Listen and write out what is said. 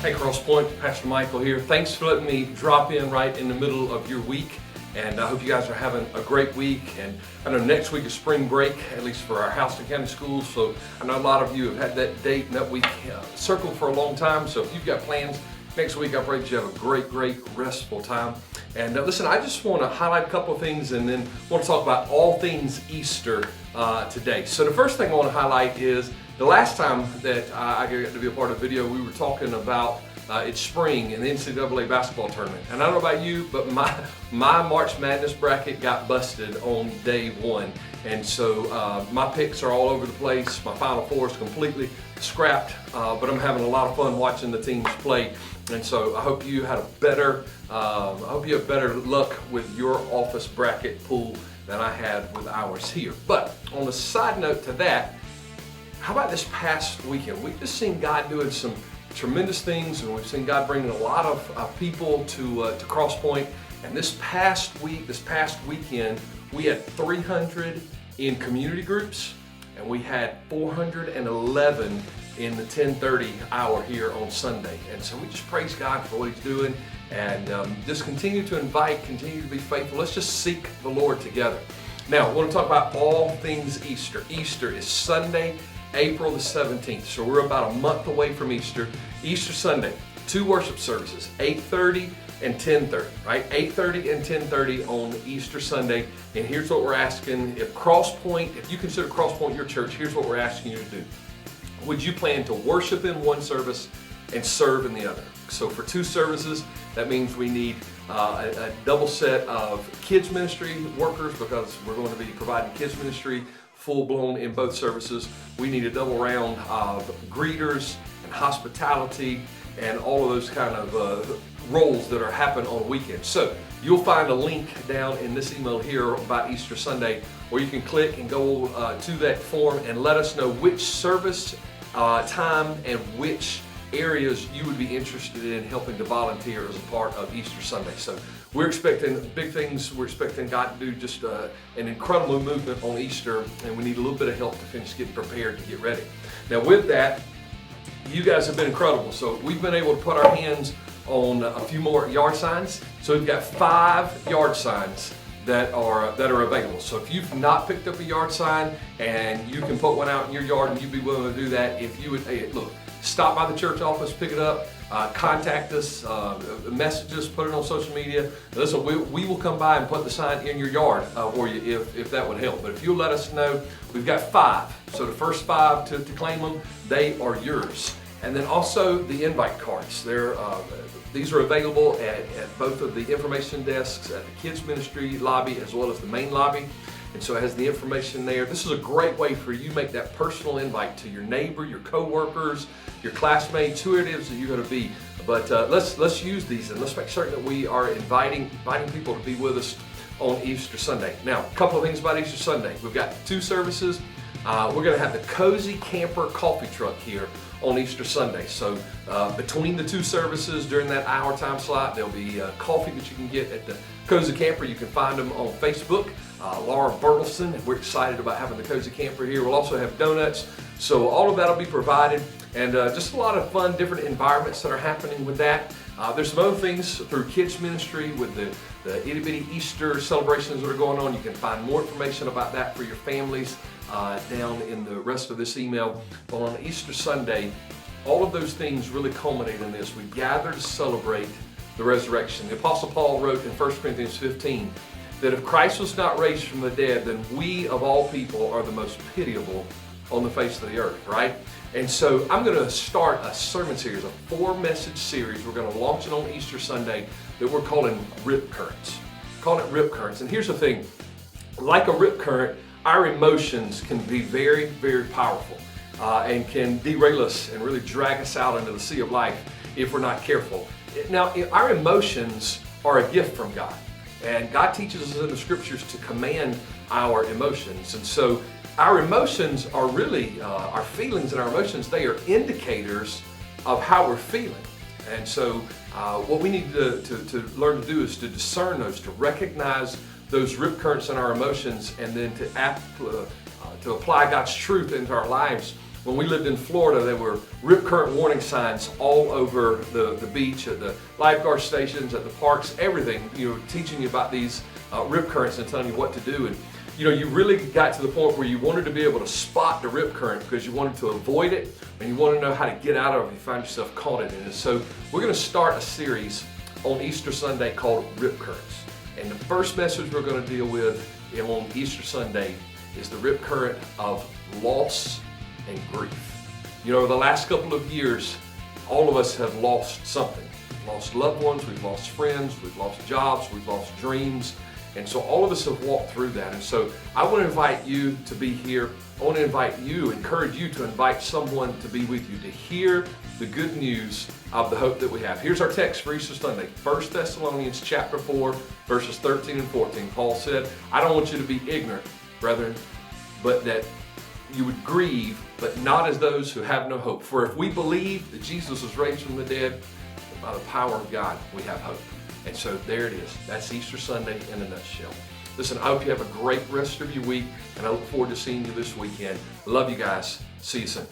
Hey Crosspoint, Pastor Michael here. Thanks for letting me drop in right in the middle of your week. And I hope you guys are having a great week. And I know next week is spring break, at least for our Houston County schools. So I know a lot of you have had that date and that week circled for a long time. So if you've got plans next week, I pray that you have a great, restful time. And listen, I just want to highlight a couple of things and then want to talk about all things Easter today. So the first thing I want to highlight is the last time that I got to be a part of the video, we were talking about it's spring in the NCAA basketball tournament. And I don't know about you, but my March Madness bracket got busted on day one. And so my picks are all over the place. My Final Four is completely scrapped, but I'm having a lot of fun watching the teams play. And so I hope you had better luck with your office bracket pool than I had with ours here. But on a side note to that, how about this past weekend? We've just seen God doing some tremendous things, and we've seen God bringing a lot of people to Crosspoint. And this past weekend, we had 300 in community groups, and we had 411 in the 10:30 hour here on Sunday. And so we just praise God for what He's doing, and just continue to invite, continue to be faithful. Let's just seek the Lord together. Now, I want to talk about all things Easter. Easter is Sunday, April the 17th. So we're about a month away from Easter. Easter Sunday, 2 worship services, 8:30 and 10:30, right? 8:30 and 10:30 on Easter Sunday. And here's what we're asking. If you consider Crosspoint your church, here's what we're asking you to do. Would you plan to worship in one service and serve in the other? So for 2 services, that means we need a double set of kids ministry workers, because we're going to be providing kids ministry full-blown in both services. We need a double round of greeters and hospitality and all of those kind of roles that are happening on weekends. So you'll find a link down in this email here about Easter Sunday, where you can click and go to that form and let us know which service time and which areas you would be interested in helping to volunteer as a part of Easter Sunday. So we're expecting big things. We're expecting God to do just an incredible movement on Easter, and we need a little bit of help to finish getting prepared to get ready. Now with that, you guys have been incredible. So we've been able to put our hands on a few more yard signs. So we've got 5 yard signs that are available. So if you've not picked up a yard sign and you can put one out in your yard and you'd be willing to do that, if you would, hey, look, stop by the church office, pick it up, contact us, message us, put it on social media. Listen, we will come by and put the sign in your yard for you if that would help. But if you'll let us know, we've got 5. So the first 5 to claim them, they are yours. And then also the invite cards. These are available at both of the information desks at the kids ministry lobby as well as the main lobby. And so it has the information there. This is a great way for you to make that personal invite to your neighbor, your co-workers, your classmates, who it is that you're going to be. But let's use these, and let's make certain that we are inviting people to be with us on Easter Sunday. Now, a couple of things about Easter Sunday. We've got 2 services. We're going to have the Cozy Camper coffee truck here on Easter Sunday. So between the 2 services during that hour time slot, there'll be coffee that you can get at the Cozy Camper. You can find them on Facebook, Laura Bertelson, and we're excited about having the Cozy Camper here. We'll also have donuts. So all of that will be provided, and just a lot of fun, different environments that are happening with that. There's some other things through kids ministry with the itty bitty Easter celebrations that are going on. You can find more information about that for your families down in the rest of this email. But on Easter Sunday, all of those things really culminate in this. We gather to celebrate the resurrection. The Apostle Paul wrote in 1 Corinthians 15 that if Christ was not raised from the dead, then we of all people are the most pitiable on the face of the earth, right? And so I'm going to start a sermon series, a 4-message series. We're going to launch it on Easter Sunday that we're calling Rip Currents. Calling it Rip Currents. And here's the thing, like a rip current, our emotions can be very, very powerful and can derail us and really drag us out into the sea of life if we're not careful. Now, our emotions are a gift from God, and God teaches us in the scriptures to command our emotions. And so our emotions are really, our feelings and our emotions, they are indicators of how we're feeling. And so what we need to learn to do is to discern those, to recognize those rip currents in our emotions, and then to apply God's truth into our lives when we lived in Florida, there were rip current warning signs all over the beach, at the lifeguard stations, at the parks, everything, teaching you about these rip currents and telling you what to do. And you really got to the point where you wanted to be able to spot the rip current because you wanted to avoid it and you wanted to know how to get out of it if you find yourself caught in it. And so we're going to start a series on Easter Sunday called Rip Currents. And the first message we're going to deal with on Easter Sunday is the rip current of loss and grief. The last couple of years, all of us have lost something. We've lost loved ones, we've lost friends, we've lost jobs, we've lost dreams. And so all of us have walked through that. And so I want to invite you to be here. I want to encourage you to invite someone to be with you, to hear the good news of the hope that we have. Here's our text for Easter Sunday, 1 Thessalonians chapter 4, verses 13 and 14. Paul said, I don't want you to be ignorant, brethren, but that you would grieve, but not as those who have no hope. For if we believe that Jesus was raised from the dead, by the power of God, we have hope. And so there it is. That's Easter Sunday in a nutshell. Listen, I hope you have a great rest of your week, and I look forward to seeing you this weekend. Love you guys. See you soon.